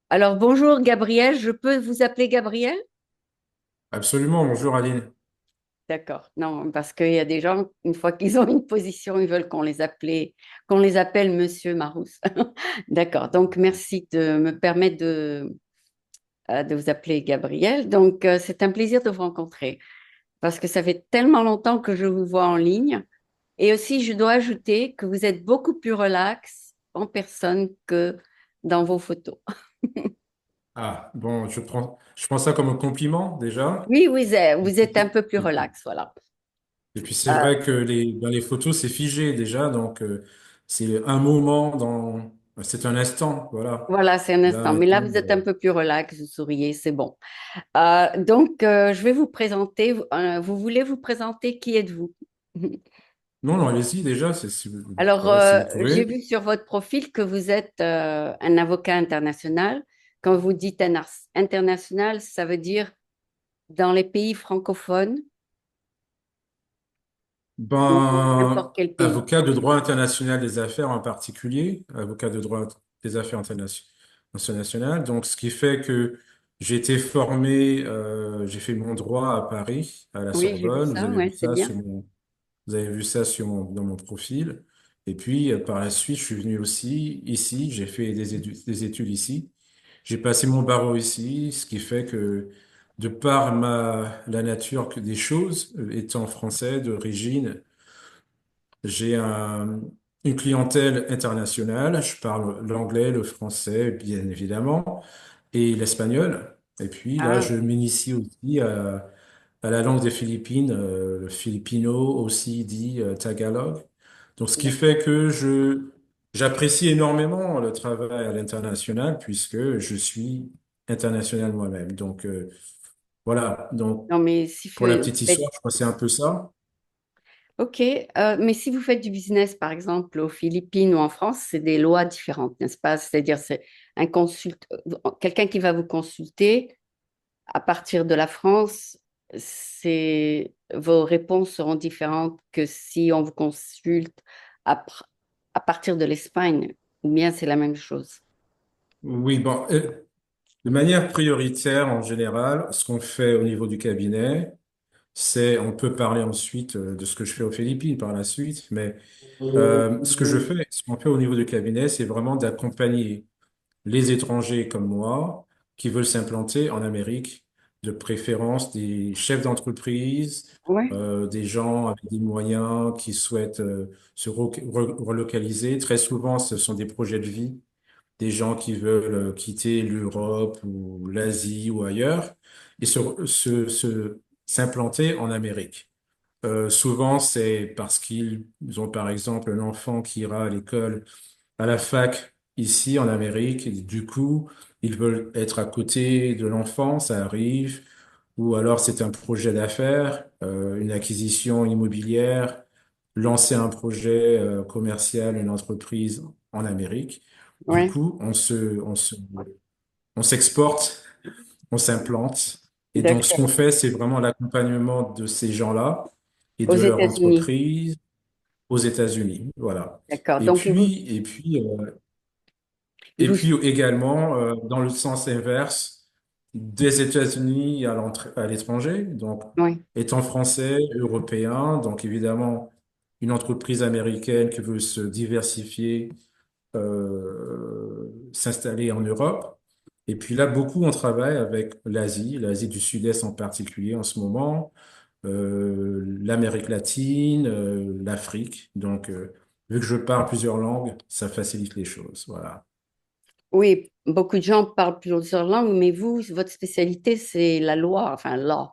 Alors, bonjour Gabriel, je peux vous appeler Gabriel? Absolument, bonjour Aline. D'accord. Non, parce qu'il y a des gens, une fois qu'ils ont une position, ils veulent qu'on les appelle Monsieur Marousse. D'accord. Donc, merci de me permettre de vous appeler Gabriel. Donc, c'est un plaisir de vous rencontrer parce que ça fait tellement longtemps que je vous vois en ligne. Et aussi, je dois ajouter que vous êtes beaucoup plus relax en personne que dans vos photos. Ah, bon, je prends ça comme un compliment déjà. Oui, vous êtes un peu plus Et relax, voilà. et puis c'est vrai que dans les photos, c'est figé déjà, donc c'est un moment c'est un instant, voilà. Voilà, c'est un Là instant. Mais là, maintenant, vous êtes un peu plus relax, vous souriez, c'est bon. Je vais vous présenter. Vous voulez vous présenter? Qui êtes-vous? non, non, allez-y déjà, Alors, ouais, si vous j'ai pouvez. vu sur votre profil que vous êtes un avocat international. Quand vous dites international, ça veut dire dans les pays francophones ou Ben, n'importe quel pays. avocat de droit international des affaires en particulier, avocat de droit des affaires internationales. Donc, ce qui fait que j'ai été formé, j'ai fait mon droit à Paris, à la Oui, j'ai vu Sorbonne. Vous ça, avez vu ouais, c'est ça bien. vous avez vu ça dans mon profil. Et puis, par la suite, je suis venu aussi ici, j'ai fait des études ici. J'ai passé mon barreau ici, ce qui fait que, de par la nature des choses, étant français d'origine, j'ai une clientèle internationale. Je parle l'anglais, le français, bien évidemment, et l'espagnol. Et puis là, Ah, je m'initie aussi à la langue des Philippines, le filipino, aussi dit tagalog. Donc, ce qui fait d'accord. que j'apprécie énormément le travail à l'international puisque je suis international moi-même. Donc, voilà. Donc, Non, mais si pour la petite histoire, je crois que c'est un peu ça. ok, mais si vous faites du business, par exemple, aux Philippines ou en France, c'est des lois différentes, n'est-ce pas? C'est-à-dire, c'est quelqu'un qui va vous consulter à partir de la France, vos réponses seront différentes que si on vous consulte à, pr- à partir de l'Espagne, ou bien c'est la même chose. Oui, bon, de manière prioritaire, en général, ce qu'on fait au niveau du cabinet, on peut parler ensuite de ce que je fais aux Philippines par la suite, mais ce qu'on fait au niveau du cabinet, c'est vraiment d'accompagner les étrangers comme moi qui veulent s'implanter en Amérique, de préférence des chefs d'entreprise, Oui, des gens avec des moyens qui souhaitent relocaliser. Très souvent, ce sont des projets de vie, des gens qui veulent quitter l'Europe ou l'Asie ou ailleurs et s'implanter en Amérique. Souvent, c'est parce qu'ils ont, par exemple, un enfant qui ira à l'école, à la fac, ici en Amérique, et du coup, ils veulent être à côté de l'enfant, ça arrive, ou alors c'est un projet d'affaires, une acquisition immobilière, lancer un projet commercial, une entreprise en Amérique. Du oui, coup, on s'exporte, on s'implante. Et donc, ce d'accord. qu'on fait, c'est vraiment l'accompagnement de ces gens-là et Aux de leur États-Unis, entreprise aux États-Unis. Voilà. d'accord. Et puis, et puis, euh, ils et vous, puis également, dans le sens inverse, des États-Unis à l'étranger. Donc, oui, étant français, européen, donc évidemment, une entreprise américaine qui veut se diversifier, s'installer en Europe. Et puis là, beaucoup on travaille avec l'Asie du Sud-Est en particulier en ce moment, l'Amérique latine, l'Afrique. Donc, vu que je parle plusieurs langues, ça facilite les choses. Voilà. oui, beaucoup de gens parlent plusieurs langues, mais vous, votre spécialité, c'est la loi, enfin, law.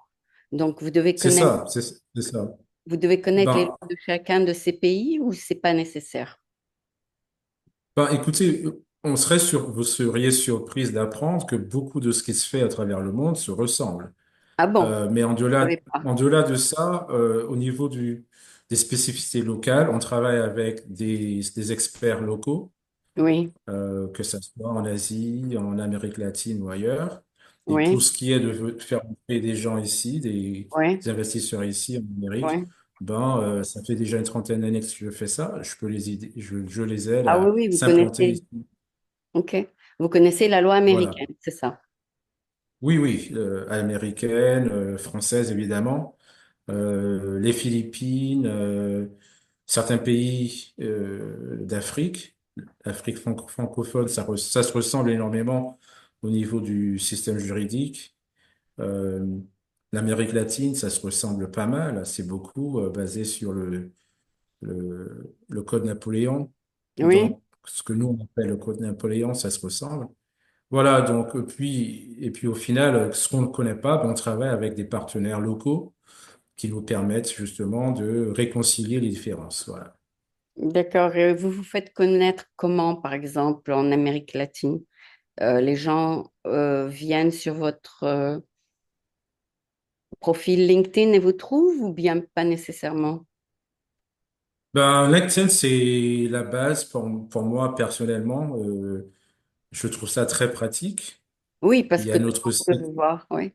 Donc, C'est ça, c'est ça. vous devez connaître les Ben, lois de chacun de ces pays ou c'est pas nécessaire? écoutez, vous seriez surprise d'apprendre que beaucoup de ce qui se fait à travers le monde se ressemble. Ah bon, Mais je savais pas. en delà de ça, au niveau des spécificités locales, on travaille avec des experts locaux, Oui, que ce soit en Asie, en Amérique latine ou ailleurs. Et pour oui, ce qui est de faire entrer des gens ici, oui, des investisseurs ici en Amérique, oui. ben, ça fait déjà une trentaine d'années que je fais ça. Je peux les aider, je les aide Ah oui, à oui, vous s'implanter connaissez. ici. OK. Vous connaissez la loi Voilà. américaine, c'est ça? Oui, oui, américaine, française évidemment, les Philippines, certains pays d'Afrique, Afrique francophone, ça se ressemble énormément au niveau du système juridique. Euh, L'Amérique latine, ça se ressemble pas mal. C'est beaucoup basé sur le Code Napoléon. Oui. Donc, ce que nous on appelle le Code Napoléon, ça se ressemble. Voilà, donc, et puis au final, ce qu'on ne connaît pas, ben, on travaille avec des partenaires locaux qui nous permettent justement de réconcilier les différences. Voilà. D'accord. Et vous vous faites connaître comment, par exemple, en Amérique latine? Les gens viennent sur votre profil LinkedIn et vous trouvent ou bien pas nécessairement? Ben, LinkedIn, c'est la base pour moi personnellement. Je trouve ça très pratique. Oui, Il parce y que a tout le notre monde peut vous site, voir, oui.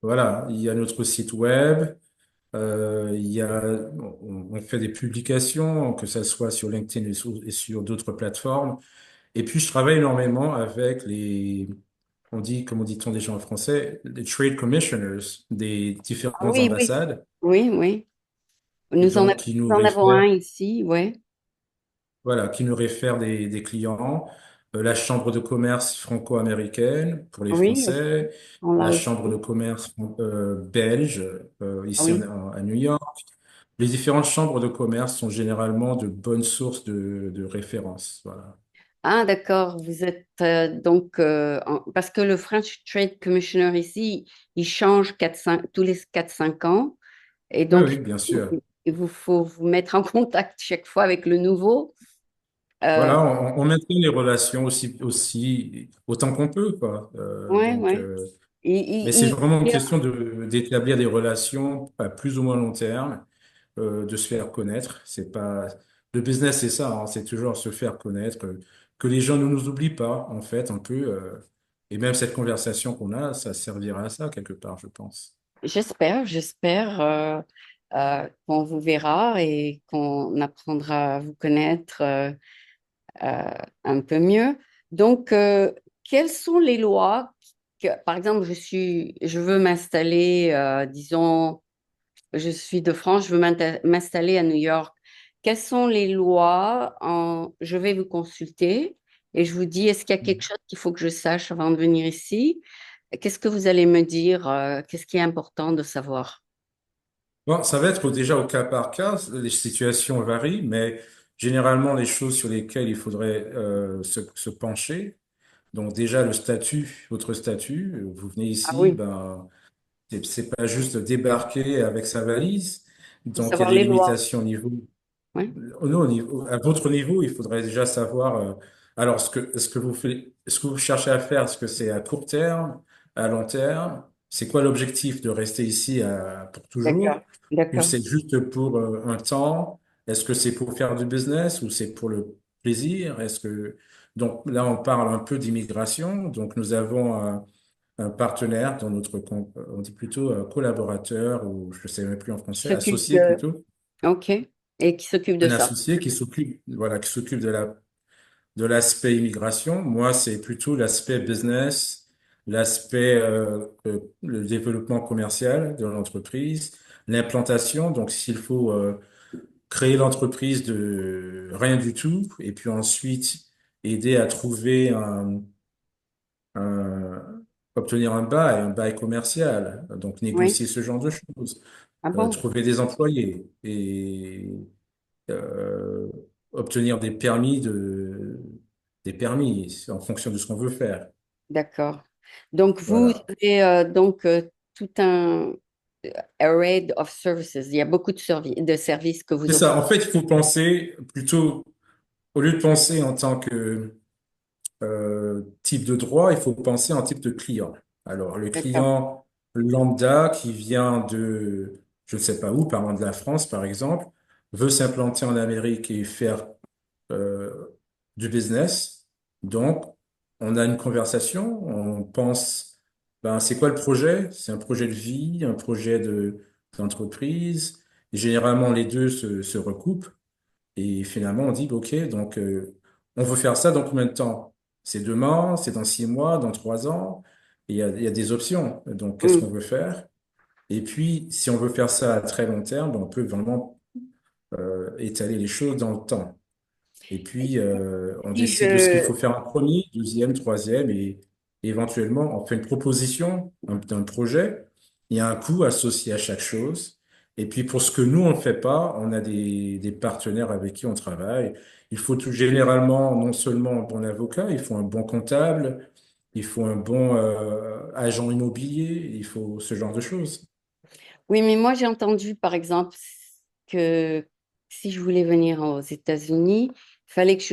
voilà, il y a notre site web. Il y a, on fait des publications, que ça soit sur LinkedIn et sur d'autres plateformes. Et puis, je travaille énormément avec on dit, comme on dit-on déjà en français, les trade commissioners des Ah différentes oui, oui, ambassades, oui, oui. donc qui nous Nous en avons un réfèrent, ici, oui. voilà, qui nous réfèrent des clients. La chambre de commerce franco-américaine pour les Oui, aussi. Français, On l'a la aussi. chambre de commerce belge Ah ici oui. à New York. Les différentes chambres de commerce sont généralement de bonnes sources de référence. Voilà. Ah, d'accord. Vous êtes parce que le French Trade Commissioner ici, il change 4, 5, tous les 4, 5 ans. Et Oui, donc, oui, bien sûr. il vous faut vous mettre en contact chaque fois avec le nouveau. Euh, Voilà, on maintient les relations autant qu'on peut, quoi. ouais, ouais. Mais c'est vraiment une Il- question d'établir des relations à plus ou moins long terme, de se faire connaître. C'est pas, le business, c'est ça, hein, c'est toujours se faire connaître, que les gens ne nous oublient pas, en fait, un peu. Et même cette conversation qu'on a, ça servira à ça quelque part, je pense. j'espère qu'on vous verra et qu'on apprendra à vous connaître un peu mieux. Donc, quelles sont les lois par exemple, je veux m'installer, disons, je suis de France, je veux m'installer à New York. Quelles sont les lois je vais vous consulter et je vous dis, est-ce qu'il y a quelque chose qu'il faut que je sache avant de venir ici? Qu'est-ce que vous allez me dire? Qu'est-ce qui est important de savoir? Bon, ça va être déjà au cas par cas, les situations varient, mais généralement les choses sur lesquelles il faudrait se pencher. Donc déjà le statut, votre statut, vous venez Ah ici, oui, ben c'est pas juste débarquer avec sa valise. il faut Donc il y a savoir des les lois. limitations au niveau. Oui, Non, à votre niveau, il faudrait déjà savoir. Alors ce que vous cherchez à faire, est-ce que c'est à court terme, à long terme? C'est quoi l'objectif de rester ici pour d'accord, toujours? Ou d'accord. c'est juste pour un temps? Est-ce que c'est pour faire du business ou c'est pour le plaisir? Donc là, on parle un peu d'immigration. Donc nous avons un partenaire dans on dit plutôt collaborateur ou je ne sais même plus en Qui français, s'occupe associé de... plutôt. OK. Et qui s'occupe de Un ça. associé voilà, qui s'occupe de l'aspect immigration. Moi, c'est plutôt l'aspect business, l'aspect, le développement commercial de l'entreprise, l'implantation. Donc, s'il faut, créer l'entreprise de rien du tout et puis ensuite aider à trouver un- obtenir un bail commercial. Donc, Oui. négocier ce genre de choses, Ah bon? trouver des employés et euh, obtenir des permis en fonction de ce qu'on veut faire. D'accord. Donc, vous Voilà. avez tout un array of services. Il y a beaucoup de services que C'est vous offrez. ça. En fait, il faut penser plutôt, au lieu de penser en tant que type de droit, il faut penser en type de client. Alors, le D'accord. client lambda qui vient de, je ne sais pas où, par exemple de la France, par exemple, veut s'implanter en Amérique et faire euh, du business. Donc, on a une conversation, on pense, ben, c'est quoi le projet? C'est un projet de vie, un projet d'entreprise. Et généralement, les deux se recoupent. Et finalement, on dit, OK, donc, on veut faire ça dans combien de temps? C'est demain, c'est dans 6 mois, dans 3 ans. Il y a des options. Donc, qu'est-ce qu'on Mm. veut faire? Et puis, si on veut faire ça à très long terme, ben, on peut vraiment étaler les choses dans le temps. Et puis, on Si décide de ce qu'il je, faut faire en premier, deuxième, troisième, et éventuellement, on fait une proposition d'un projet. Il y a un coût associé à chaque chose. Et puis, pour ce que nous, on ne fait pas, on a des partenaires avec qui on travaille. Il faut tout, généralement non seulement un bon avocat, il faut un bon comptable, il faut un bon agent immobilier, il faut ce genre de choses. Oui, mais moi j'ai entendu par exemple que si je voulais venir aux États-Unis, il fallait que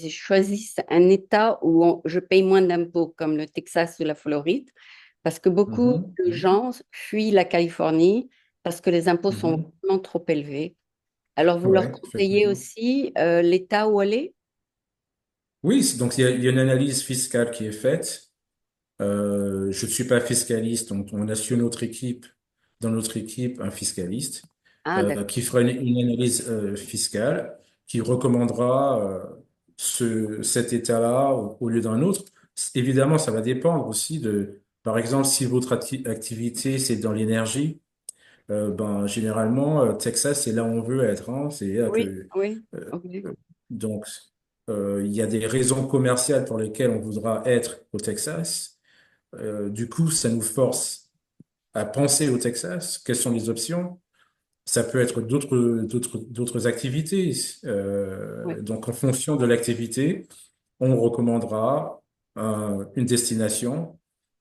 choisisse un État où je paye moins d'impôts, comme le Texas ou la Floride, parce que beaucoup Mhm, de gens fuient la Californie parce que les impôts sont mhm. vraiment trop élevés. Alors vous leur Ouais, conseillez effectivement. aussi l'État où aller? Oui, donc il y a une analyse fiscale qui est faite. Je ne suis pas fiscaliste, donc on a sur notre équipe, dans notre équipe, un fiscaliste Ah, d'accord. qui fera une analyse fiscale, qui recommandera cet état-là au lieu d'un autre. Évidemment, ça va dépendre aussi par exemple, si votre activité, c'est dans l'énergie, ben, généralement, Texas, c'est là où on veut être, hein. C'est là Oui, que, oui. euh, Ok. donc, il y a des raisons commerciales pour lesquelles on voudra être au Texas. Du coup, ça nous force à penser au Texas. Quelles sont les options? Ça peut être d'autres activités. Oui. Donc, en fonction de l'activité, on recommandera une destination.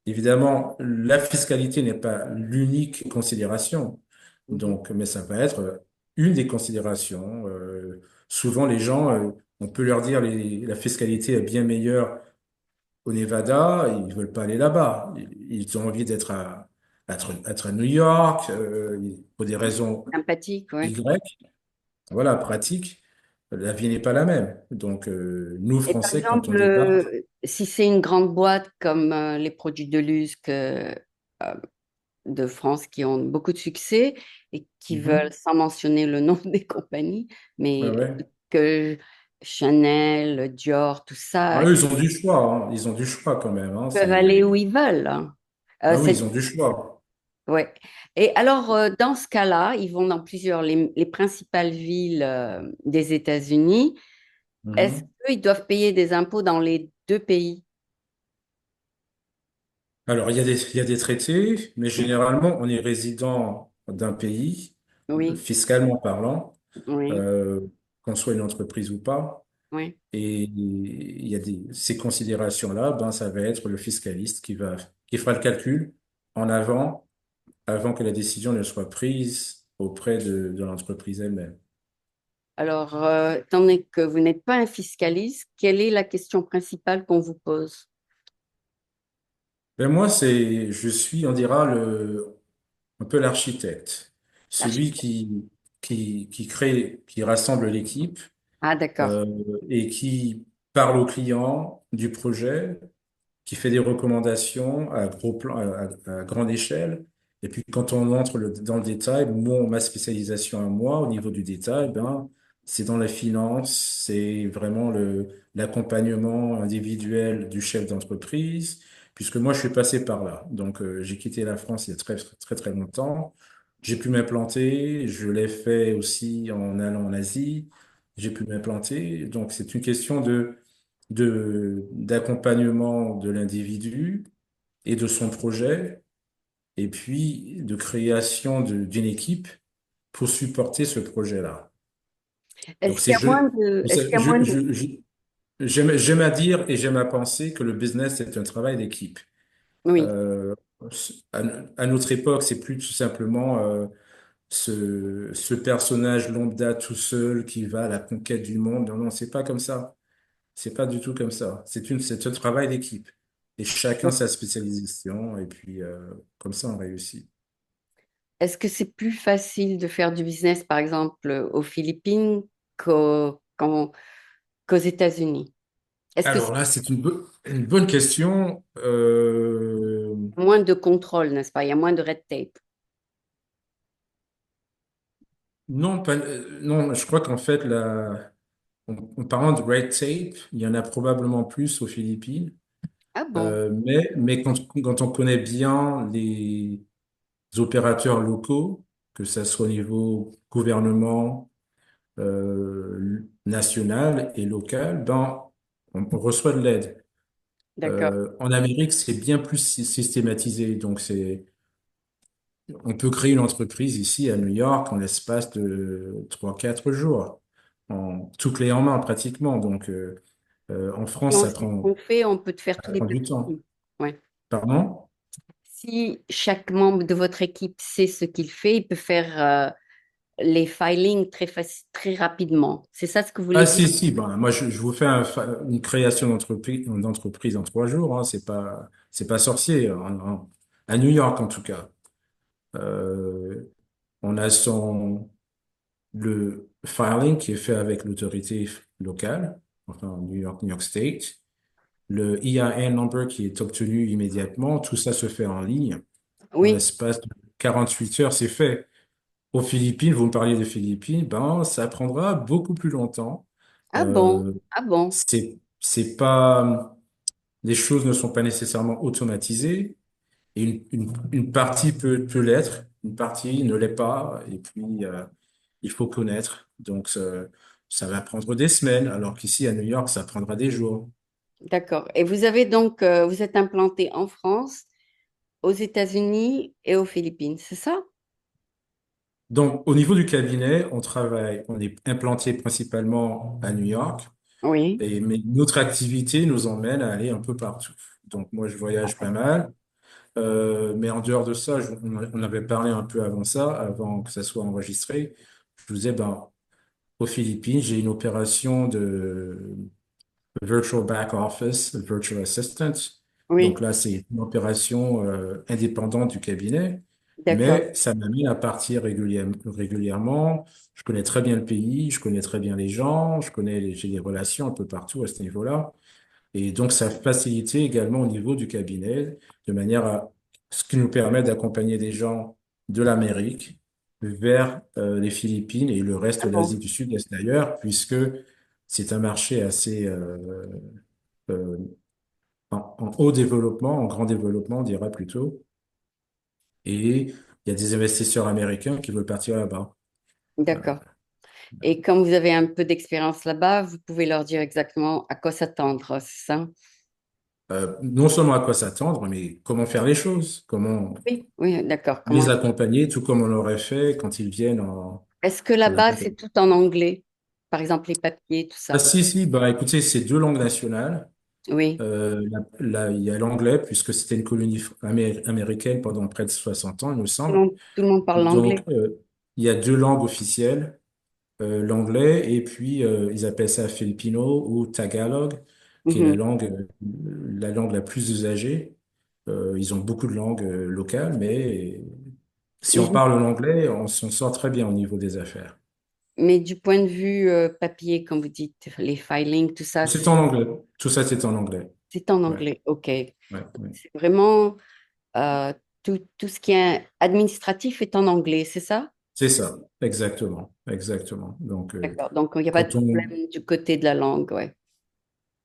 Évidemment, la fiscalité n'est pas l'unique considération. Mhm. Donc, mais ça va être une des considérations. Souvent, les gens, on peut leur dire la fiscalité est bien meilleure au Nevada, ils veulent pas aller là-bas. Ils ont envie être à New York, pour des raisons Sympathique, oui. Y. Voilà, pratique. La vie n'est pas la même. Donc, nous, Et par Français, quand on exemple, débarque, si c'est une grande boîte comme les produits de luxe de France qui ont beaucoup de succès et qui veulent, mhm. sans mentionner le nom des compagnies, Ouais, mais ouais. que Chanel, Dior, tout Ah, ça, eux, ils ils ont du choix, hein. Ils ont du choix quand même, hein. peuvent aller où ils veulent, hein. Ah oui, C'est ils ont du choix. Ouais. Et alors, dans ce cas-là, ils vont dans les principales villes des États-Unis. Est-ce Mhm. qu'ils doivent payer des impôts dans les deux pays? Alors, il y a des traités, mais généralement, on est résident d'un pays, Oui, fiscalement parlant, oui, euh, qu'on soit une entreprise ou pas. oui. Et il y a ces considérations-là, ben, ça va être le fiscaliste qui fera le calcul en avant que la décision ne soit prise auprès de l'entreprise elle-même. Alors, étant donné que vous n'êtes pas un fiscaliste, quelle est la question principale qu'on vous pose? Ben moi, je suis, on dira, un peu l'architecte, celui qui crée, qui rassemble l'équipe, Ah, d'accord. euh, et qui parle au client du projet, qui fait des recommandations à gros plan, à grande échelle. Et puis, quand on entre dans le détail, ma spécialisation à moi, au niveau du détail, ben, c'est dans la finance, c'est vraiment l'accompagnement individuel du chef d'entreprise, puisque moi, je suis passé par là. Donc, j'ai quitté la France il y a très, très, très longtemps. J'ai pu m'implanter. Je l'ai fait aussi en allant en Asie. J'ai pu m'implanter. Donc, c'est une question d'accompagnement de l'individu et de son projet, et puis de création d'une équipe pour supporter ce projet-là. Donc, Est-ce qu'il y a moins de... Est-ce qu'il y a moins de... j'aime à dire et j'aime à penser que le business est un travail d'équipe. Oui. Euh, à, à notre époque, c'est plus tout simplement ce personnage lambda tout seul qui va à la conquête du monde. Non, non, c'est pas comme ça. C'est pas du tout comme ça. C'est un travail d'équipe. Et chacun sa spécialisation, et puis comme ça, on réussit. Est-ce que c'est plus facile de faire du business, par exemple, aux Philippines qu'aux États-Unis? Est-ce que Alors c'est là, c'est une bonne question. moins de contrôle, n'est-ce pas? Il y a moins de red tape. Non, non, je crois qu'en fait, en parlant de red tape, il y en a probablement plus aux Philippines. Ah bon, Mais quand on connaît bien les opérateurs locaux, que ça soit au niveau gouvernement, national et local, ben, on reçoit de l'aide. d'accord, En Amérique, c'est bien plus systématisé. Donc, on peut créer une entreprise ici à New York en l'espace de 3, 4 jours, en tout clé en main pratiquement. Donc, en France, on sait ce qu'on fait, on peut te faire tous ça les prend du temps. petits. Ouais. Pardon? Si chaque membre de votre équipe sait ce qu'il fait, il peut faire les filings très rapidement. C'est ça ce que vous voulez Ah dire? si, si, ben, moi je vous fais une création d'entreprise en 3 jours, hein, c'est pas sorcier, à New York en tout cas. Euh, on a le filing qui est fait avec l'autorité locale, enfin New York State, le EIN number qui est obtenu immédiatement, tout ça se fait en ligne. En Oui. l'espace de 48 heures, c'est fait. Aux Philippines, vous me parliez des Philippines, ben, ça prendra beaucoup plus longtemps. Ah bon, Euh, ah bon, c'est pas, les choses ne sont pas nécessairement automatisées et une partie peut l'être, une partie ne l'est pas et puis il faut connaître. Donc ça va prendre des semaines alors qu'ici à New York, ça prendra des jours. d'accord. Et vous avez donc, vous êtes implanté en France, aux États-Unis et aux Philippines, c'est ça? Donc au niveau du cabinet, on est implanté principalement à New York. Oui. Mais notre activité nous emmène à aller un peu partout. Donc moi, je voyage pas mal. Mais en dehors de ça, on avait parlé un peu avant ça, avant que ça soit enregistré. Je vous disais, ben, aux Philippines, j'ai une opération de Virtual Back Office, Virtual Assistant. Donc Oui, là, c'est une opération indépendante du cabinet, d'accord. mais ça m'amène à partir régulièrement. Je connais très bien le pays, je connais très bien les gens, j'ai des relations un peu partout à ce niveau-là. Et donc, ça facilitait également au niveau du cabinet, de manière à ce qui nous permet d'accompagner des gens de l'Amérique vers les Philippines et le reste Ah de l'Asie bon, du Sud-Est d'ailleurs, puisque c'est un marché assez euh, en haut développement, en grand développement, on dira plutôt. Et il y a des investisseurs américains qui veulent partir là-bas. Voilà. d'accord. Et comme vous avez un peu d'expérience là-bas, vous pouvez leur dire exactement à quoi s'attendre, c'est ça? Non seulement à quoi s'attendre, mais comment faire les choses, comment Oui, oui, d'accord. Comment... les accompagner, tout comme on l'aurait fait quand ils viennent Est-ce que en là-bas, c'est Amérique. tout en anglais? Par exemple, les papiers, tout Ah, ça. si, si, bah, écoutez, c'est 2 langues nationales. Oui, Il y a l'anglais, puisque c'était une colonie américaine pendant près de 60 ans, il me semble. tout le monde parle Donc, l'anglais. il y a 2 langues officielles, l'anglais, et puis ils appellent ça Filipino ou Tagalog, qui est Mhm. la langue la plus usagée. Ils ont beaucoup de langues locales, mais si Mais, on parle l'anglais, on s'en sort très bien au niveau des affaires. mais du point de vue papier, comme vous dites, les filings, tout ça, C'est en anglais. Tout ça, c'est en anglais. c'est en Ouais, anglais. OK. ouais, ouais. C'est vraiment euh, tout ce qui est administratif est en anglais, c'est ça? C'est ça, exactement, exactement. Donc, D'accord. Donc, il n'y a pas de quand on... problème du côté de la langue, ouais.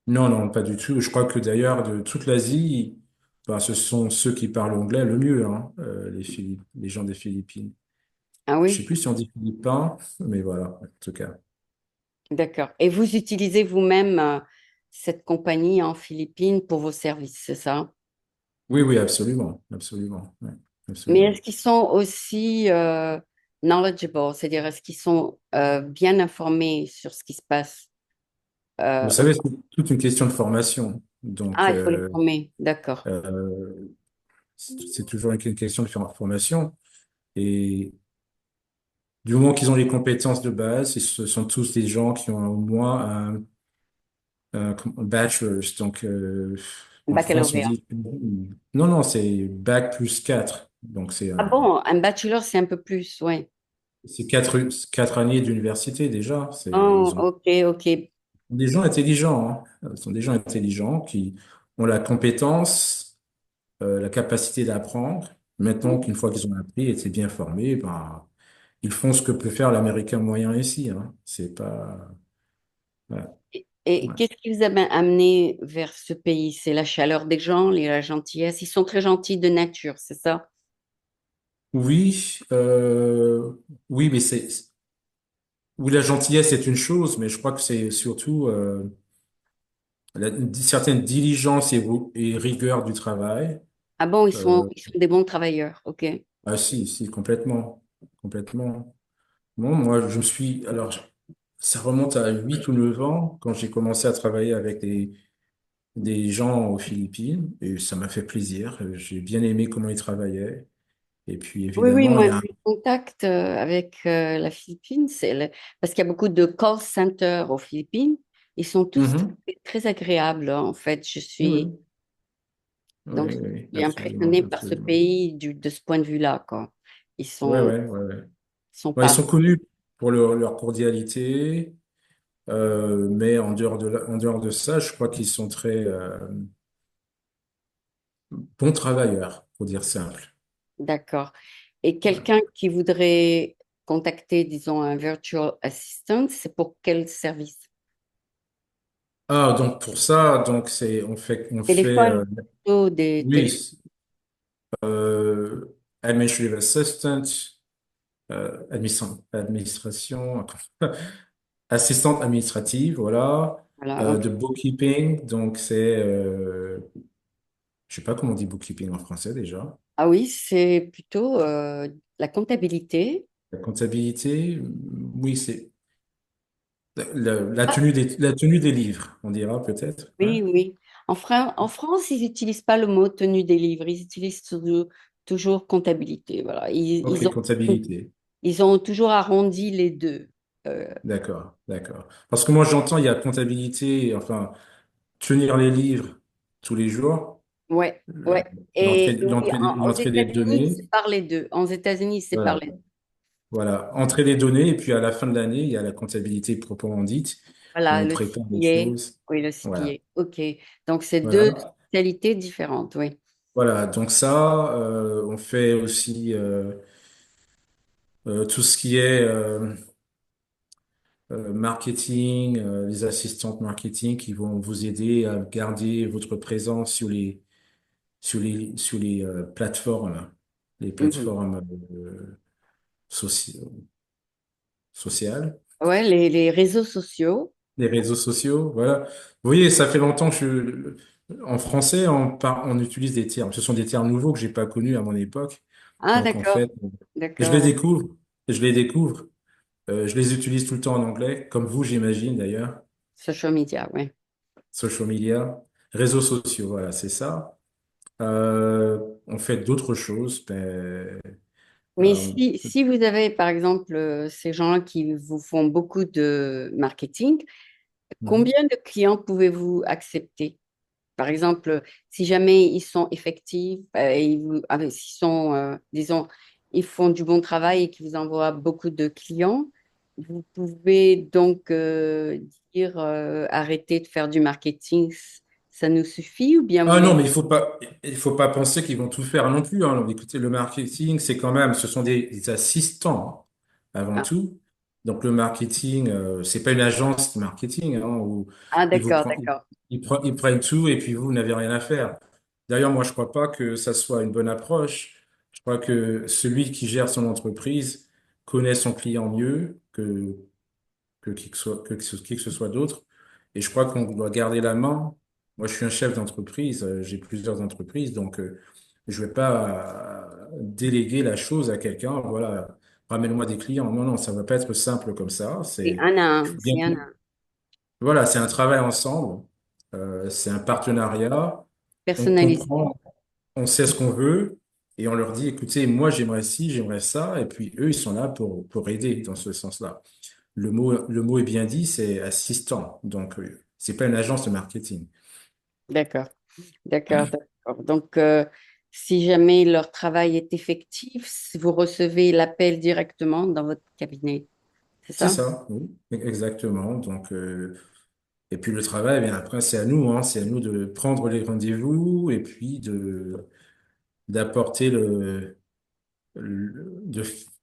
Non, non, pas du tout. Je crois que d'ailleurs, de toute l'Asie, ben, ce sont ceux qui parlent anglais le mieux, hein, les gens des Philippines. Ah Je sais oui? plus si on dit philippins, mais voilà, en tout cas. D'accord. Et vous utilisez vous-même cette compagnie en Philippines pour vos services, c'est ça? Oui, oui, absolument, absolument, ouais, Mais est-ce absolument. qu'ils sont aussi knowledgeable, c'est-à-dire est-ce qu'ils sont bien informés sur ce qui se passe Vous au... savez, c'est toute une question de formation. Donc, Ah, il faut les former, d'accord. euh, c'est toujours une question de formation. Et du moment qu'ils ont les compétences de base, ce sont tous des gens qui ont au moins un bachelor's. Donc, en France, on Baccalauréat. dit, non, non, c'est bac plus 4. Donc, Ah bon, un bachelor, c'est un peu plus, oui. c'est 4 années d'université déjà. Oh, Ils ont ok, ok. des gens intelligents, hein. Ce sont des gens intelligents qui ont la compétence, la capacité d'apprendre. Maintenant Oui. qu'une fois qu'ils ont appris et été bien formés, ben, ils font ce que peut faire l'Américain moyen ici, hein. C'est pas, Voilà. Et Ouais. qu'est-ce qui vous a amené vers ce pays? C'est la chaleur des gens, la gentillesse. Ils sont très gentils de nature, c'est ça? Oui, oui, mais oui, la gentillesse est une chose, mais je crois que c'est surtout une certaine diligence et rigueur du travail. Ah bon, Euh, ils sont des bons travailleurs, ok. ah si, si, complètement, complètement. Bon, moi, alors, ça remonte à 8 ou 9 ans quand j'ai commencé à travailler avec des gens aux Philippines et ça m'a fait plaisir. J'ai bien aimé comment ils travaillaient. Et puis, Oui, oui, évidemment, il moi y a un... j'ai contact avec la Philippine, parce qu'il y a beaucoup de call centers aux Philippines. Ils sont tous Mhm. très agréables, hein, en fait. Oui, oui, oui, Donc, je oui, suis absolument, impressionnée par ce absolument. pays de ce point de vue-là, quoi. Ils Ouais, sont, ouais, ouais, ouais. sont Ouais, ils pas. sont connus pour leur cordialité, mais en dehors de ça, je crois qu'ils sont très bons travailleurs, pour dire simple. D'accord. Et Ouais. quelqu'un qui voudrait contacter, disons, un virtual assistant, c'est pour quel service? Ah, donc pour ça, donc on fait, Téléphone, plutôt des téléphones. oui, administrative assistant, administration, assistante administrative, voilà, Voilà, ok. de bookkeeping, donc je sais pas comment on dit bookkeeping en français déjà. Ah oui, c'est plutôt la comptabilité. La comptabilité, oui, c'est Ah, la tenue des livres, on dira peut-être, oui, hein. oui. En France, ils n'utilisent pas le mot tenue des livres, ils utilisent toujours comptabilité. Voilà. Ok, comptabilité. Ils ont toujours arrondi les deux. Euh, D'accord, d'accord. Parce que moi, j'entends, il y a comptabilité, enfin, tenir les livres tous les jours, ouais, le- ouais. Et oui, aux l'entrée des États-Unis, données, c'est par les deux. Aux États-Unis, c'est par voilà, les deux. voilà, entrée des données, et puis à la fin de l'année, il y a la comptabilité proprement dite, où Voilà, on le prépare les CPA. choses. Oui, le Voilà, CPA. OK. Donc, c'est deux voilà, spécialités différentes, oui. voilà. Donc ça, on fait aussi tout ce qui est marketing, les assistantes marketing qui vont vous aider à garder votre présence sur les Mhm. plateformes soci- sociales, Ouais, les réseaux sociaux. les réseaux sociaux, voilà. Vous voyez, ça fait longtemps que en français, on utilise des termes. Ce sont des termes nouveaux que j'ai pas connus à mon époque. Ah, Donc, en d'accord. fait, je les D'accord. découvre, je les découvre. Je les utilise tout le temps en anglais, comme vous, j'imagine d'ailleurs. Social media, oui. Social media, réseaux sociaux, voilà, c'est ça. On fait d'autres choses, ben, Mais euh, si vous avez, par exemple, ces gens qui vous font beaucoup de marketing, mhm. combien de clients pouvez-vous accepter? Par exemple, si jamais ils sont effectifs, s'ils sont, disons, ils font du bon travail et qu'ils vous envoient beaucoup de clients, vous pouvez donc dire arrêtez de faire du marketing, ça nous suffit ou bien vous Ah non, voulez... mais il faut pas penser qu'ils vont tout faire non plus, hein. Donc, écoutez, le marketing, c'est quand même, ce sont des assistants avant Ah, tout. Donc le marketing, c'est pas une agence de marketing, hein, où ah, ils vous d'accord, prennent, d'accord. ils prennent tout et puis vous n'avez rien à faire. D'ailleurs, moi, je crois pas que ça soit une bonne approche. Je crois que celui qui gère son entreprise connaît son client mieux que qui que ce soit d'autre. Et je crois qu'on doit garder la main. Moi, je suis un chef d'entreprise, j'ai plusieurs entreprises, donc je vais pas déléguer la chose à quelqu'un. Voilà, ramène-moi des clients. Non, non, ça va pas être simple comme ça. C'est un à un, Bien, c'est un à un. voilà, c'est un travail ensemble. C'est un partenariat. On Personnalisé. comprend, on sait ce qu'on veut. Et on leur dit, écoutez, moi j'aimerais ci, j'aimerais ça, et puis eux, ils sont là pour aider dans ce sens-là. Le mot est bien dit, c'est assistant. Donc, c'est pas une agence de marketing. D'accord, d'accord, d'accord. Donc, si jamais leur travail est effectif, vous recevez l'appel directement dans votre cabinet, c'est C'est ça? ça, oui, exactement. Donc, et puis le travail, eh bien après, c'est à nous, hein, c'est à nous de prendre les rendez-vous et puis d'apporter de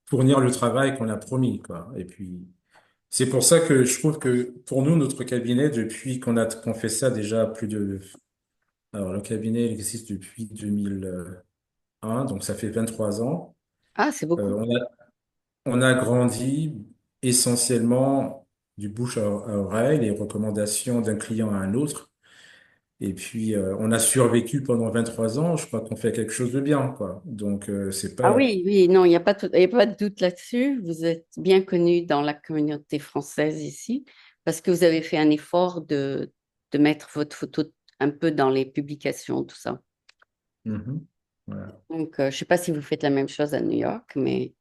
fournir le travail qu'on a promis, quoi. Et puis, C'est pour ça que je trouve que pour nous, notre cabinet, depuis qu'on fait ça déjà plus de... Alors, le cabinet il existe depuis 2001, donc ça fait 23 ans. Ah, c'est beaucoup. Euh, on a, on a grandi essentiellement du bouche à oreille, les recommandations d'un client à un autre. Et puis, on a survécu pendant 23 ans. Je crois qu'on fait quelque chose de bien, quoi. Donc, c'est Ah pas... oui, oui, non, il y a pas de doute là-dessus. Vous êtes bien connu dans la communauté française ici parce que vous avez fait un effort de mettre votre photo un peu dans les publications, tout ça. Mhm. Voilà. Donc, je ne sais pas si vous faites la même chose à New York, mais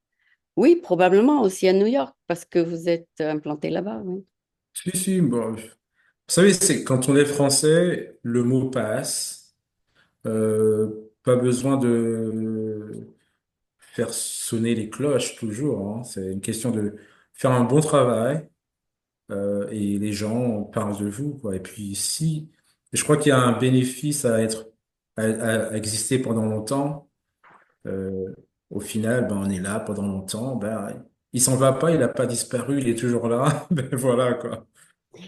oui, probablement aussi à New York parce que vous êtes implanté là-bas. Oui. Si, si, bon, vous savez, c'est quand on est français, le mot passe. Pas besoin de faire sonner les cloches toujours, hein. C'est une question de faire un bon travail et les gens parlent de vous, quoi. Et puis si, je crois qu'il y a un bénéfice à être à exister pendant longtemps. Euh, Au final, ben, on est là pendant longtemps. Ben, il s'en va pas, il n'a pas disparu, il est toujours là. Ben voilà quoi.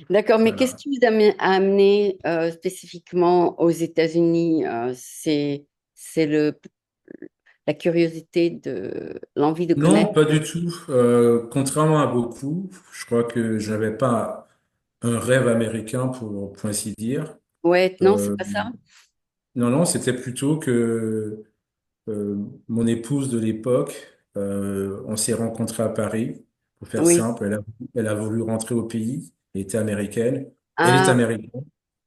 D'accord, mais qu'est-ce Voilà. qui vous a amené spécifiquement aux États-Unis? C'est la curiosité de l'envie de Non, connaître? pas du tout. Contrairement à beaucoup, je crois que j'avais pas un rêve américain pour ainsi dire. Ouais, non, c'est Euh, pas ça. non, non, c'était plutôt que mon épouse de l'époque, on s'est rencontrés à Paris. Pour faire Oui. simple, elle a voulu rentrer au pays. Elle était américaine. Elle est Ah, américaine.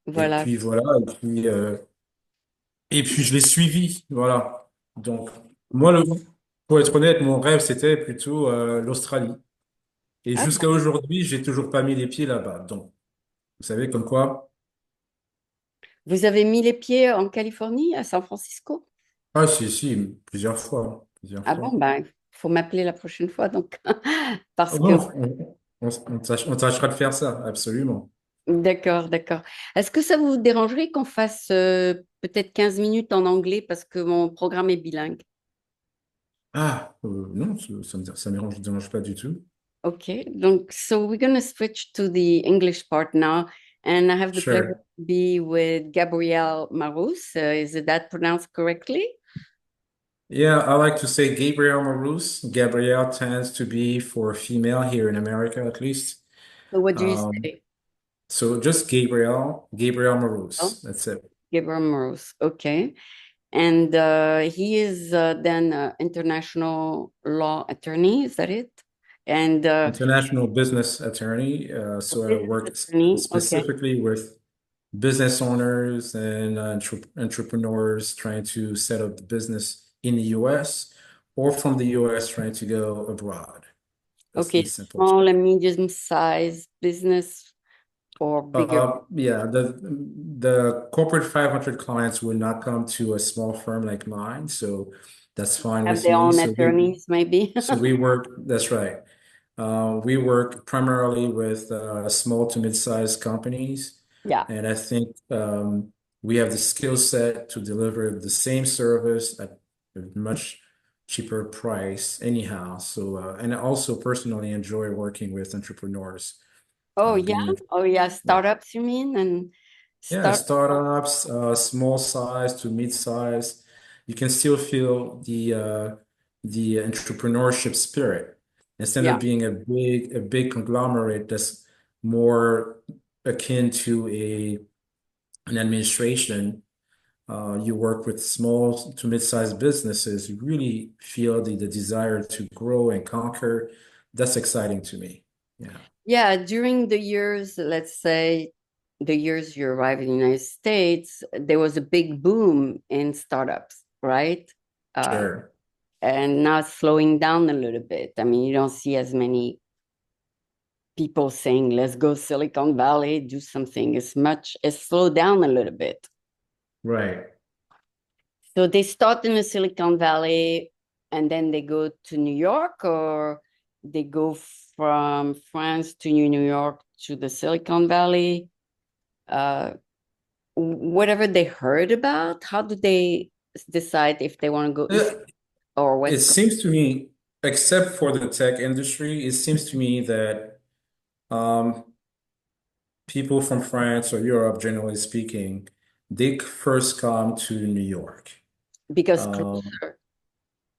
Et voilà. puis voilà. Et puis je l'ai suivi. Voilà. Donc moi, pour être honnête, mon rêve c'était plutôt l'Australie. Et Ah, jusqu'à aujourd'hui, j'ai toujours pas mis les pieds là-bas. Donc, vous savez comme quoi? vous avez mis les pieds en Californie, à San Francisco? Ah si, si, plusieurs fois. Plusieurs Ah bon, fois. ben, il faut m'appeler la prochaine fois, donc, parce que, Bon, on tâchera de faire ça, absolument. d'accord, d'accord. Est-ce que ça vous dérangerait qu'on fasse peut-être 15 minutes en anglais parce que mon programme est bilingue? Ah, non, ça me dérange pas du tout. Okay, donc, so we're going to switch to the English part now, and I have the pleasure Sure. to be with Gabrielle Marous. Is that pronounced correctly? Yeah, I like to say Gabriel Marous. Gabrielle tends to be for a female here in America, at least. So what do you Um, say? so just Gabriel Oh, Marous. That's it. Gabrielle Marous. Okay. And he is then international law attorney, is that it? And International business attorney. So I business work attorney. Okay. specifically with business owners and entrepreneurs trying to set up the business in the US or from the US trying to go abroad. That's Okay. in simple Small terms. and medium sized business or bigger. Yeah, the corporate 500 clients would not come to a small firm like mine, so that's fine Have with their me. own attorneys, maybe. We work, that's right. We work primarily with small to mid-sized companies, Yeah. and I think we have the skill set to deliver the same service at a much cheaper price anyhow. So, and I also personally enjoy working with entrepreneurs, Oh, yeah. being Oh, yeah. yeah. Startups, you mean? And Yeah, start. startups, small size to mid size, you can still feel the entrepreneurship spirit instead of Yeah. being a big conglomerate that's more akin to a an administration. You work with small to mid-sized businesses. You really feel the desire to grow and conquer. That's exciting to me. Yeah, Yeah. During the years, let's say the years you arrived in the United States, there was a big boom in startups, right? Uh, sure. and now it's slowing down a little bit. I mean, you don't see as many people saying, let's go Silicon Valley, do something. It's slowed down a little bit. Right. So they start in the Silicon Valley and then they go to New York, or they go from France to New York to the Silicon Valley. Uh, Whatever they heard about, how do they decide if they want to go east Uh, or It west? seems to me, except for the tech industry, it seems to me that um, people from France or Europe, generally speaking, they first come to New York. Because Um, closer.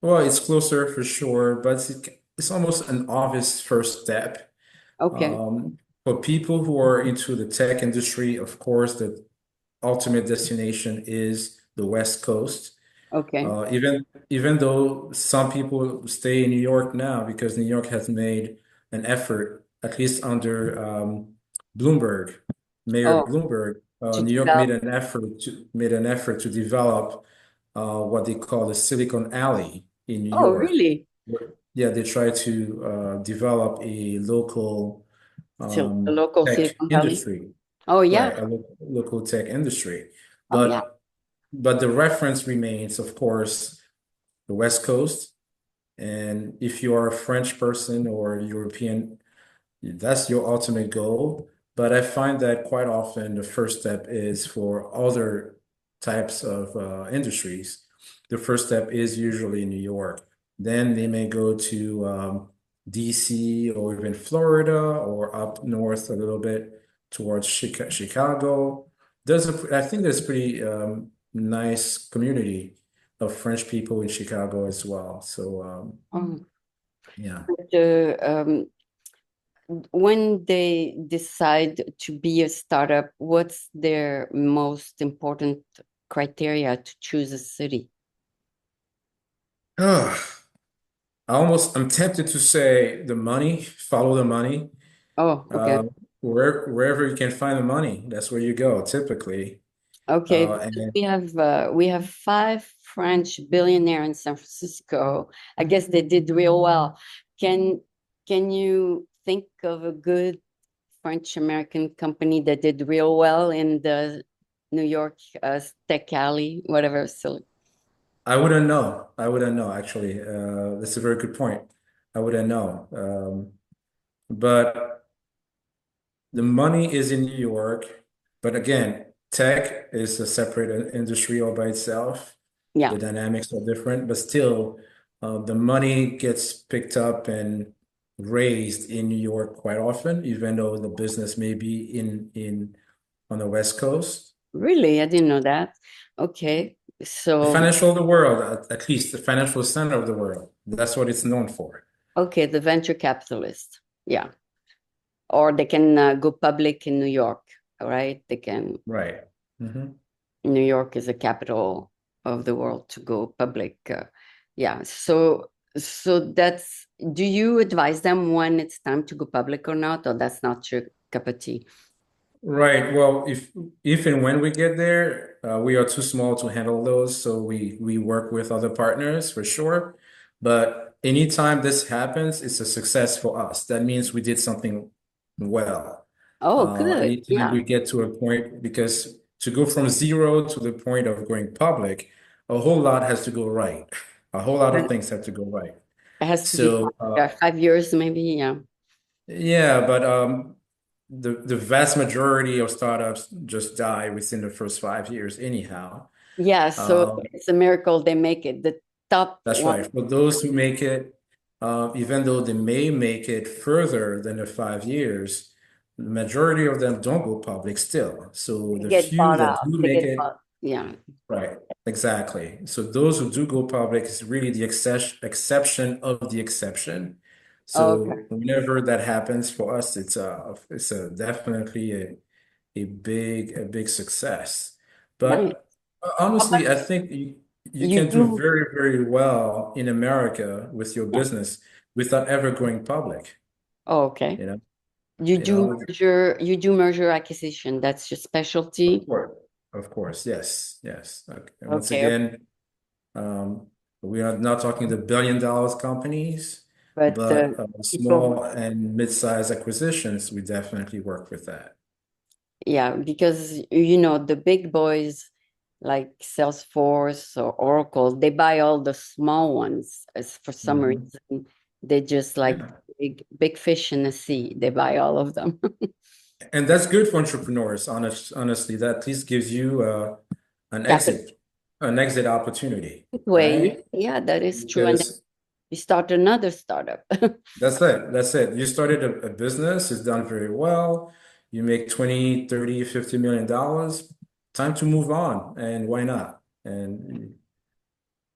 well, it's closer for sure, but it's almost an obvious first step. Okay. Um, for people who are into the tech industry, of course, the ultimate destination is the West Coast. Okay. Even though some people stay in New York now because New York has made an effort, at least under Bloomberg, Mayor Oh, Bloomberg, to New York develop. made an effort to develop what they call the Silicon Alley in New Oh, York. really? Yeah, they try to develop a local Still the local tech Silicon Valley. industry, Oh, yeah. right? A local tech industry, Oh, yeah. but the reference remains, of course, the West Coast. And if you are a French person or European, that's your ultimate goal. But I find that quite often the first step is for other types of industries. The first step is usually New York. Then they may go to DC or even Florida or up north a little bit towards Chicago. I think there's a pretty nice community of French people in Chicago as well. So Oh. yeah. But, when they decide to be a startup, what's their most important criteria to choose a city? I'm tempted to say the money, follow the money. Oh, okay. Um, wherever you can find the money, that's where you go, typically. Okay, because And we have five French billionaire in San Francisco. I guess they did real well. Can can you think of a good French American company that did real well in the New York Tech Alley, whatever? So, I wouldn't know. I wouldn't know, actually. That's a very good point. I wouldn't know. But the money is in New York. But again, tech is a separate industry all by itself. yeah, The dynamics are different, but still, the money gets picked up and raised in New York quite often, even though the business may be in on the West Coast. really, I didn't know that. Okay, The so financial of the world, at least the financial center of the world. That's what it's known for. okay, the venture capitalist, yeah, or they can go public in New York, right? They can. Right. Hmm. New York is a capital of the world to go public. Yeah, so that's. Do you advise them when it's time to go public or not, or that's not your cup of tea? Right. Well, if and when we get there, we are too small to handle those, so we work with other partners for sure. But anytime this happens, it's a success for us. That means we did something well. Oh, good. Anytime Yeah, we get to a point, because to go from zero to the point of going public, a whole lot has to go right. A whole lot of it things have to go right. has to be So, 5 years, maybe. Yeah, yeah, but the vast majority of startups just die within the first 5 years, anyhow. yeah. So Um, it's a miracle they make it. The top that's one. right. For those who make it, even though they may make it further than the 5 years, the majority of them don't go public still. So They the get few bought that out. do They make get it, bought. Yeah. right, exactly. So those who do go public is really the exception of the exception. Okay. So whenever that happens for us, it's a definitely a big success. Nice. But How about honestly, I think you you can do do? very, very well in America with your Yeah. business without ever going public. Oh, okay. You know, You you do know, merger, you do merger acquisition. That's your of specialty. course, of course, yes, yes. Okay. And once Okay. again, um, we are not talking the billion dollars companies, But but people, small and mid-sized acquisitions, we definitely work with that. yeah, because the big boys like Salesforce or Oracle, they buy all the small ones as for some Mhm. reason. They just like Yeah. big fish in the sea. They buy all of them. And that's good for entrepreneurs, honestly. That at least gives you an Capital exit, an exit opportunity, way. right? Yeah, that is true. And Because You start another startup. That's it. That's it. You started a business, it's done very well. You make 20, 30, 50 million dollars. Time to move on. And why not? And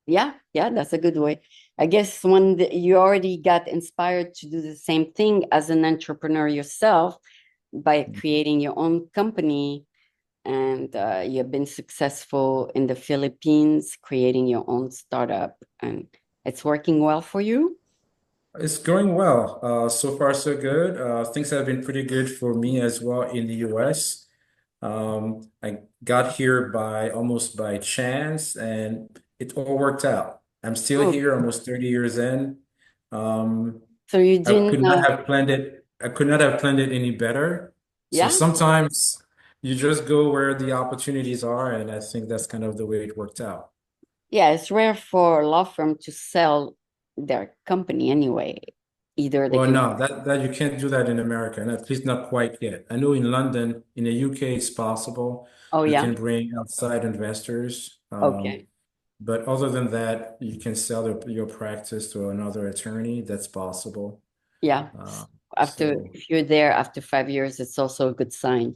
Yeah, yeah, that's a good way. I guess when you already got inspired to do the same thing as an entrepreneur yourself by creating your own company, and you've been successful in the Philippines, creating your own startup, and it's working well for you. it's going well. So far, so good. Things have been pretty good for me as well in the US. I got here by almost by chance and it all worked out. I'm still Oh, here almost 30 years in. Um, so you I didn't, could not have planned it. I could not have planned it any better. So yeah? sometimes you just go where the opportunities are, and I think that's kind of the way it worked out. Yeah, it's rare for a law firm to sell their company anyway. Either they Well, can, no, that you can't do that in America, and at least not quite yet. I know in London, in the UK, it's possible. oh, You yeah, can bring outside investors, okay, but other than that, you can sell your practice to another attorney. That's possible. yeah. Uh, After, so, if you're there after 5 years, it's also a good sign.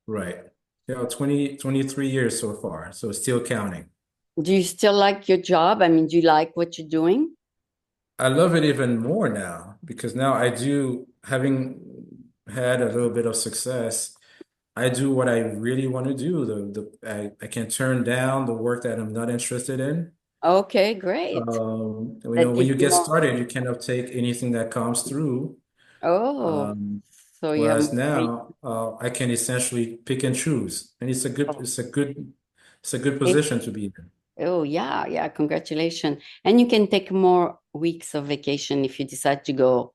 right. Yeah, 23 years so far, so still counting. Do you still like your job? I mean, do you like what you're doing? I love it even more now because now I do, having had a little bit of success, I do what I really want to do. I can turn down the work that I'm not interested in. Okay, great. That When gives you you get more. started, you cannot take anything that comes through. Oh, Um, so you have Whereas more free. now, I can essentially pick and choose, and Oh, it's a good it, position to be in. oh, yeah, yeah. Congratulations. And you can take more weeks of vacation if you decide to go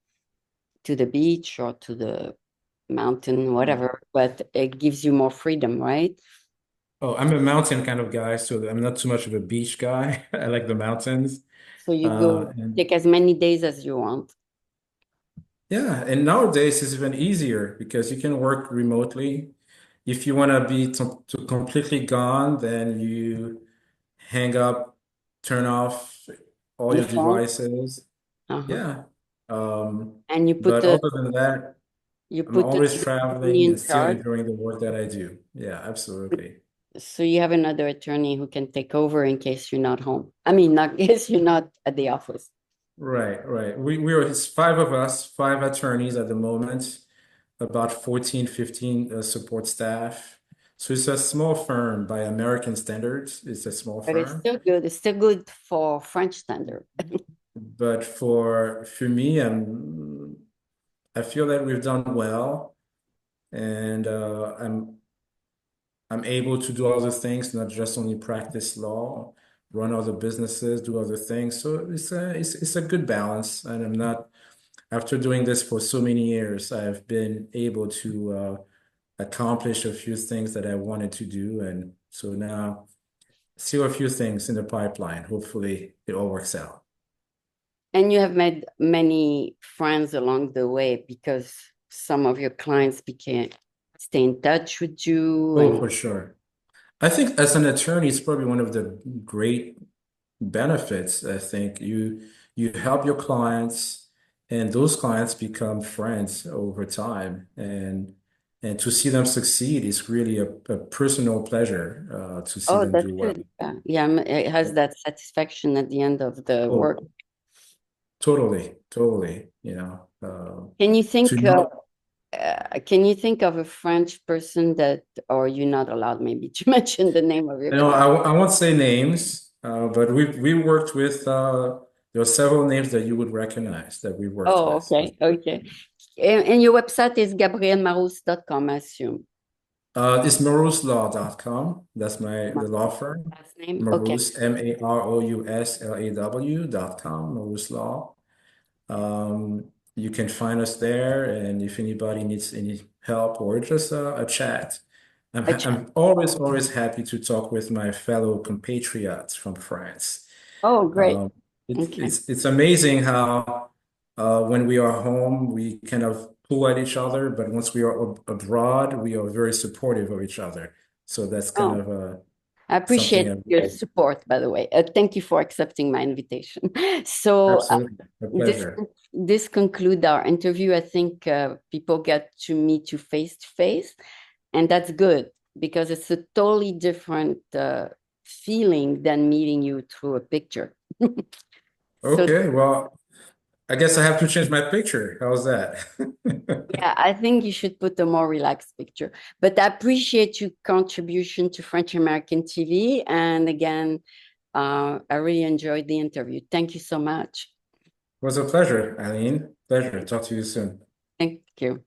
to the beach or to the mountain, whatever, but it gives you more freedom, right? Oh, I'm a mountain kind of guy, so I'm not too much of a beach guy. I like the mountains. So you go And take as many days as you want. yeah, and nowadays it's even easier because you can work remotely. If you want to be to completely gone, then you hang up, turn off all Your your phone. devices. Uh-huh. Yeah. Um, And but other than that, you I'm put always an attorney traveling and in still charge. enjoying the work that I do. Yeah, absolutely. So you have another attorney who can take over in case you're not home. I mean, not in case you're not at the office. Right, right. It's five of us, five attorneys at the moment, about 14, 15 support staff. So it's a small firm by American standards. It's a small But it's firm. still good. It's still good for French standard. But for me, I feel that we've done well, and I'm able to do other things, not just only practice law, run other businesses, do other things. So it's a good balance, and I'm not. After doing this for so many years, I've been able to accomplish a few things that I wanted to do, and so now still a few things in the pipeline. Hopefully, it all works out. And you have made many friends along the way because some of your clients became stay in touch with you Oh, and for sure. I think as an attorney, it's probably one of the great benefits. I think you help your clients, and those clients become friends over time, and to see them succeed is really a personal pleasure to see oh, them that's do well. good. Yeah, yeah, it has that satisfaction at the end of the work. Oh, totally, totally. Can you To think know, can you think of a French person that, or you're not allowed maybe to mention the name of your client? I won't say names, but we worked with. There are several names that you would recognize that we worked Oh, with. okay, okay. And your website is gabrielmarous.com, I assume. It's marouslaw.com. That's the law firm. Last name? Okay. Marous, MAROUSLAW.com, Marous Law. You can find us there, and if anybody needs any help or just a chat, A chat. I'm always happy to talk with my fellow compatriots from France. Oh, great. Um, Okay. it's amazing how when we are home, we kind of pull at each other, but once we are abroad, we are very supportive of each other. So that's kind Oh, of I something appreciate else. your support, by the way. Thank you for accepting my invitation. So Absolutely. A this pleasure. this conclude our interview. I think people get to meet you face to face, and that's good because it's a totally different feeling than meeting you through a picture. So Okay, well, I guess I have to change my picture. How's that? yeah, I think you should put a more relaxed picture. But I appreciate your contribution to French American TV. And again, I really enjoyed the interview. Thank you so much. It was a pleasure, Aline. Pleasure. Talk to you soon. Thank you.